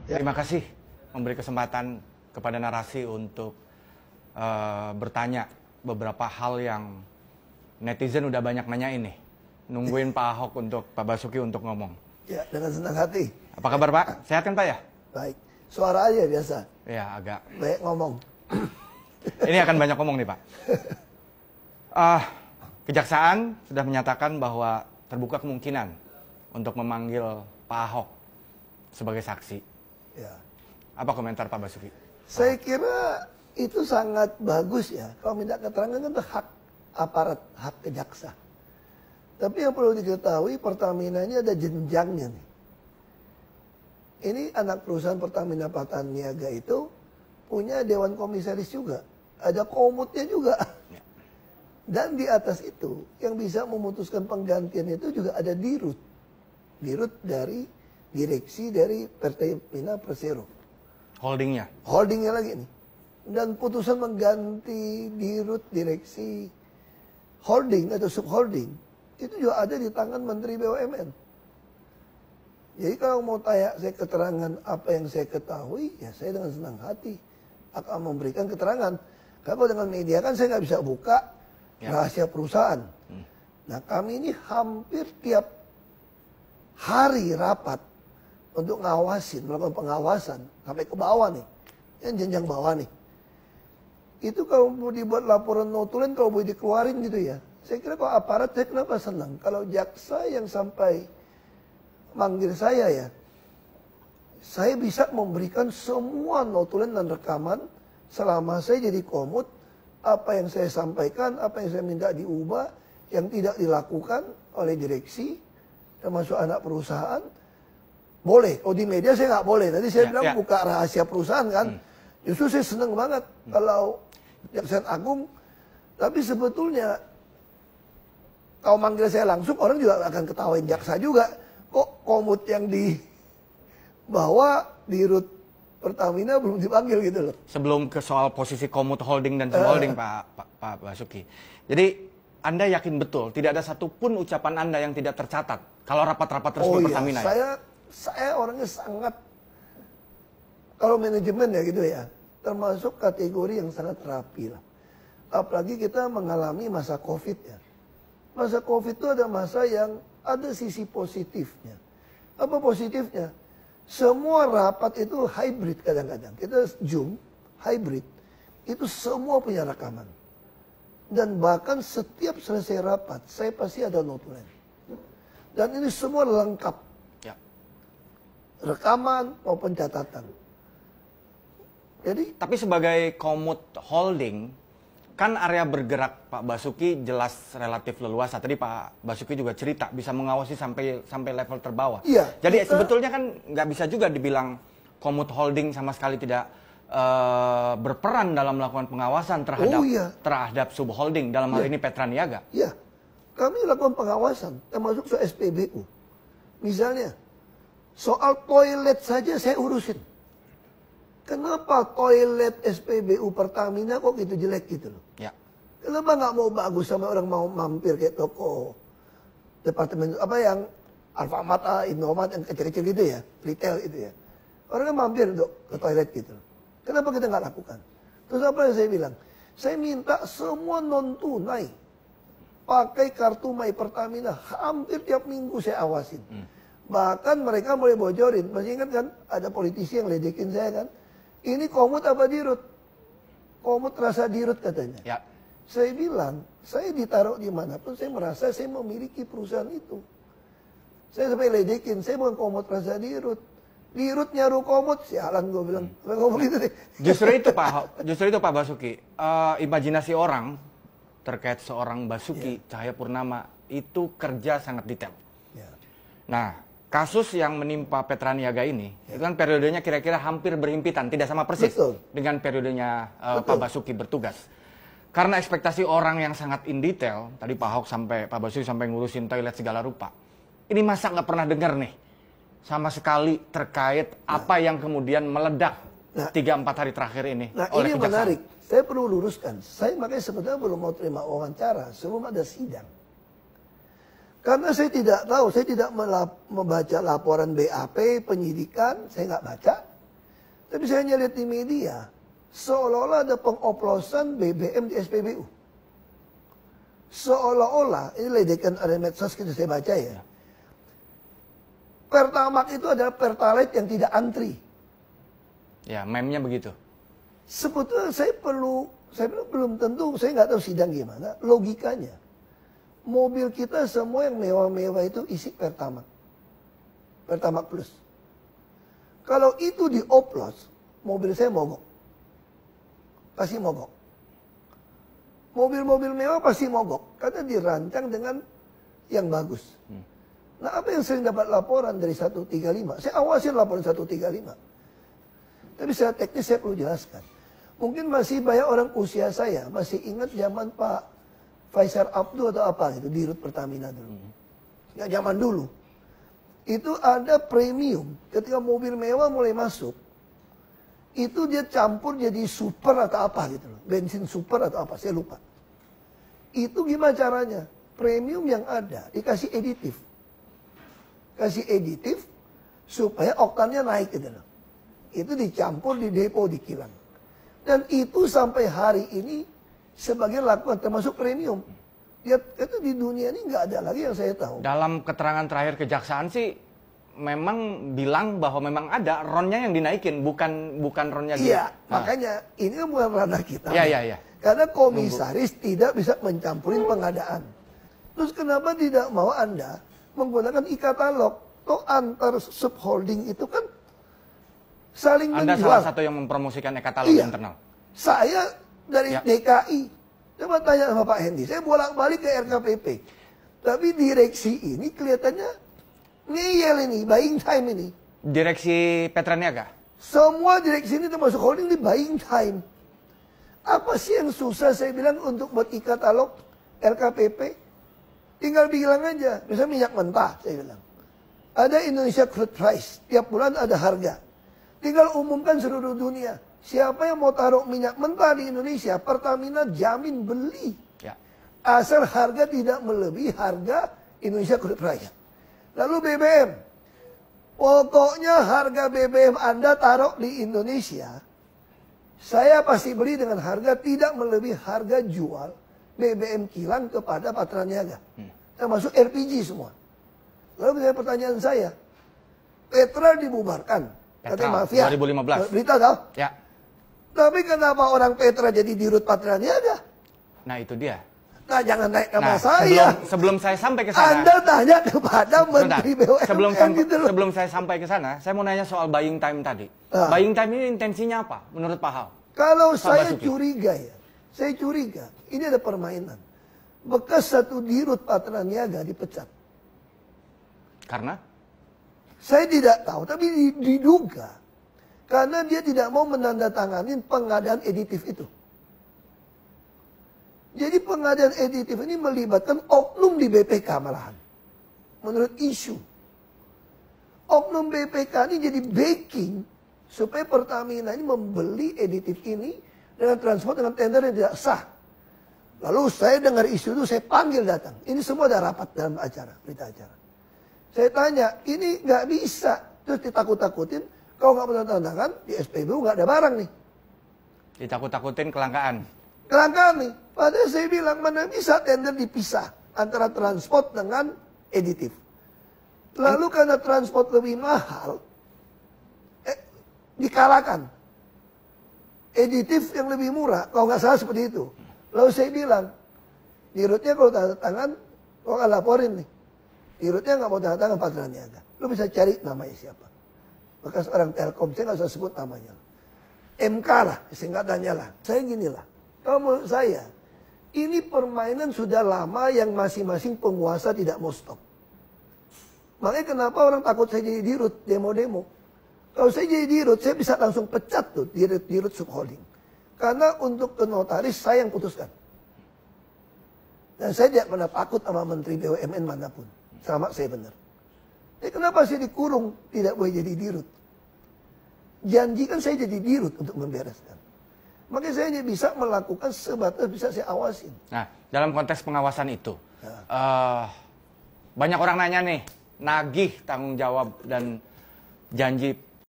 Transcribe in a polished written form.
Ya. Terima kasih memberi kesempatan kepada narasi untuk bertanya beberapa hal yang netizen udah banyak nanya ini. Nungguin Pak Ahok untuk Pak Basuki untuk ngomong. Ya, dengan senang hati. Apa kabar Pak? Sehat kan Pak ya? Baik. Suara aja biasa. Ya, agak. Baik ngomong. Ini akan banyak ngomong nih Pak. Kejaksaan sudah menyatakan bahwa terbuka kemungkinan untuk memanggil Pak Ahok sebagai saksi. Ya. Apa komentar Pak Basuki? Saya kira itu sangat bagus ya. Kalau minta keterangan kan itu hak aparat, hak kejaksa. Tapi yang perlu diketahui Pertamina ini ada jenjangnya nih. Ini anak perusahaan Pertamina Patraniaga itu punya dewan komisaris juga. Ada komutnya juga. Ya. Dan di atas itu yang bisa memutuskan penggantian itu juga ada dirut. Dirut dari direksi dari Pertamina Persero. Holdingnya? Holdingnya lagi nih. Dan putusan mengganti dirut direksi holding atau subholding itu juga ada di tangan Menteri BUMN. Jadi kalau mau tanya saya keterangan apa yang saya ketahui, ya saya dengan senang hati akan memberikan keterangan. Kalau dengan media kan saya nggak bisa buka rahasia perusahaan. Nah kami ini hampir tiap hari rapat untuk ngawasin, melakukan pengawasan sampai ke bawah nih, yang jenjang bawah nih. Itu kalau mau dibuat laporan notulen, kalau boleh dikeluarin gitu ya. Saya kira kalau aparat, saya kenapa senang. Kalau jaksa yang sampai manggil saya ya, saya bisa memberikan semua notulen dan rekaman selama saya jadi komut, apa yang saya sampaikan, apa yang saya minta diubah, yang tidak dilakukan oleh direksi, termasuk anak perusahaan, boleh. Oh di media saya nggak boleh. Tadi saya bilang buka rahasia perusahaan kan. Justru saya senang banget kalau Jaksa Agung. Tapi sebetulnya kalau manggil saya langsung orang juga akan ketawain jaksa juga. Kok komut yang dibawa di rut Pertamina belum dipanggil gitu loh. Sebelum ke soal posisi komut holding dan subholding Pak Basuki. Jadi Anda yakin betul tidak ada satupun ucapan Anda yang tidak tercatat kalau rapat-rapat resmi Pertamina? Saya orangnya sangat, kalau manajemen ya gitu ya, termasuk kategori yang sangat rapi lah. Apalagi kita mengalami masa Covid ya. Masa Covid itu ada masa yang ada sisi positifnya. Apa positifnya? Semua rapat itu hybrid kadang-kadang. Kita Zoom, hybrid. Itu semua punya rekaman. Dan bahkan setiap selesai rapat, saya pasti ada notulen. Dan ini semua lengkap. Ya. Rekaman maupun catatan. Jadi, tapi sebagai komut holding, kan area bergerak Pak Basuki jelas relatif leluasa. Tadi Pak Basuki juga cerita bisa mengawasi sampai level terbawah. Iya. Jadi sebetulnya kan nggak bisa juga dibilang komut holding sama sekali tidak berperan dalam melakukan pengawasan terhadap subholding dalam hal ini Petraniaga. Iya. Kami lakukan pengawasan termasuk soal SPBU. Misalnya soal toilet saja saya urusin. Kenapa toilet SPBU Pertamina kok gitu jelek gitu loh? Ya. Kenapa nggak mau bagus sama orang mau mampir kayak toko departemen apa yang Alfamart, Indomaret yang kecil-kecil gitu ya, retail itu ya. Orang kan mampir untuk ke toilet gitu loh. Kenapa kita nggak lakukan? Terus apa yang saya bilang? Saya minta semua non tunai pakai kartu My Pertamina, hampir tiap minggu saya awasin. Bahkan mereka mulai bocorin. Masih ingat kan ada politisi yang ledekin saya kan? Ini komut apa dirut? Komut rasa dirut katanya. Ya. Saya bilang, saya ditaruh dimanapun saya merasa saya memiliki perusahaan itu. Saya sampai ledekin, saya bukan komut rasa dirut. Dirut nyaru komut, sialan gue bilang. Ngomong gitu deh. Justru itu Pak Basuki, imajinasi orang terkait seorang Basuki Cahayapurnama itu kerja sangat detail. Ya. Nah, kasus yang menimpa Petraniaga ini, itu kan periodenya kira-kira hampir berhimpitan, tidak sama persis dengan periodenya Pak Basuki bertugas. Karena ekspektasi orang yang sangat in detail, tadi Pak Basuki sampai ngurusin toilet segala rupa. Ini masa nggak pernah dengar nih, sama sekali terkait apa yang kemudian meledak 3-4 hari terakhir ini. Nah ini menarik, saya perlu luruskan. Saya makanya sebetulnya belum mau terima wawancara sebelum ada sidang. Karena saya tidak tahu, saya tidak membaca laporan BAP, penyidikan, saya nggak baca. Tapi saya hanya lihat di media, seolah-olah ada pengoplosan BBM di SPBU. Seolah-olah, ini ledekan ada medsos kita saya baca ya. Pertamax itu adalah Pertalite yang tidak antri. Ya, meme-nya begitu. Sebetulnya saya belum tentu, saya nggak tahu sidang gimana, logikanya. Mobil kita semua yang mewah-mewah itu isi Pertamax. Pertamax Plus. Kalau itu dioplos, mobil saya mogok. Pasti mogok. Mobil-mobil mewah pasti mogok. Karena dirancang dengan yang bagus. Nah, apa yang sering dapat laporan dari 135? Saya awasin laporan 135. Tapi secara teknis saya perlu jelaskan. Mungkin masih banyak orang usia saya masih ingat zaman Pak Faisal Abdul atau apa gitu, di Rut Pertamina dulu. Ya zaman dulu. Itu ada premium. Ketika mobil mewah mulai masuk, itu dia campur jadi super atau apa gitu loh. Bensin super atau apa, saya lupa. Itu gimana caranya? Premium yang ada dikasih aditif. Kasih aditif supaya oktannya naik gitu loh. Itu dicampur di depo di kilang. Dan itu sampai hari ini sebagian lakukan termasuk premium. Ya, itu di dunia ini nggak ada lagi yang saya tahu. Dalam keterangan terakhir kejaksaan sih memang bilang bahwa memang ada ronnya yang dinaikin, bukan ronnya. Iya, makanya ini kan bukan ranah kita. Iya. Karena komisaris tidak bisa mencampurin pengadaan. Terus kenapa tidak mau Anda menggunakan e-katalog? Toh antar subholding itu kan saling Anda menjual. salah satu yang mempromosikan e-katalog internal. Saya dari DKI. Coba tanya sama Pak Hendy. Saya bolak-balik ke RKPP. Tapi direksi ini kelihatannya ngeyel ini, buying time ini. Direksi Petraniaga? Semua direksi ini termasuk holding di buying time. Apa sih yang susah saya bilang untuk buat e-katalog RKPP? Tinggal bilang aja. Misalnya minyak mentah, saya bilang. Ada Indonesia Crude Price. Tiap bulan ada harga. Tinggal umumkan seluruh dunia. Siapa yang mau taruh minyak mentah di Indonesia, Pertamina jamin beli. Ya. Asal harga tidak melebihi harga Indonesia Crude Price. Lalu BBM. Pokoknya harga BBM Anda taruh di Indonesia, saya pasti beli dengan harga tidak melebihi harga jual BBM kilang kepada Petraniaga. Termasuk LPG semua. Lalu pertanyaan saya, Petra dibubarkan. Kata mafia. 2015. Berita tahu? Ya. Tapi kenapa orang Petra jadi dirut Petraniaga? Nah itu dia. Nah jangan naik nama saya. Sebelum saya sampai ke sana. Anda tanya kepada Menteri BUMN. Sebelum saya sampai ke sana, saya mau nanya soal buying time tadi. Buying time ini intensinya apa menurut Pak Hao? Kalau saya curiga ya, saya curiga ini ada permainan. Bekas satu dirut Petraniaga dipecat. Karena? Saya tidak tahu, tapi diduga. Karena dia tidak mau menandatangani pengadaan editif itu. Jadi pengadaan editif ini melibatkan oknum di BPK malahan. Menurut isu. Oknum BPK ini jadi backing supaya Pertamina ini membeli editif ini dengan transport dengan tender yang tidak sah. Lalu saya dengar isu itu, saya panggil datang. Ini semua ada rapat dalam acara, berita acara. Saya tanya, ini nggak bisa. Terus ditakut-takutin, kalau nggak pernah tandatangan, di SPBU nggak ada barang nih. Ditakut-takutin kelangkaan. Kelangkaan nih. Padahal saya bilang, mana bisa tender dipisah antara transport dengan editif. Lalu karena transport lebih mahal, dikalahkan. Editif yang lebih murah, kalau nggak salah seperti itu. Lalu saya bilang, dirutnya kalau tanda tangan, kau akan laporin nih. Dirutnya nggak mau tanda tangan Petraniaga. Lu bisa cari namanya siapa. Bekas orang Telkom, saya nggak usah sebut namanya. MK lah, singkatannya lah. Saya gini lah, kalau menurut saya, ini permainan sudah lama yang masing-masing penguasa tidak mau stop. Makanya kenapa orang takut saya jadi dirut, demo-demo. Kalau saya jadi dirut, saya bisa langsung pecat tuh dirut subholding. Karena untuk ke notaris saya yang putuskan. Dan saya tidak pernah takut sama Menteri BUMN manapun. Sama saya benar. Jadi kenapa saya dikurung tidak boleh jadi dirut? Janjikan saya jadi dirut untuk membereskan. Makanya saya hanya bisa melakukan sebatas bisa saya awasin. Nah, dalam konteks pengawasan itu, banyak orang nanya nih, nagih tanggung jawab dan janji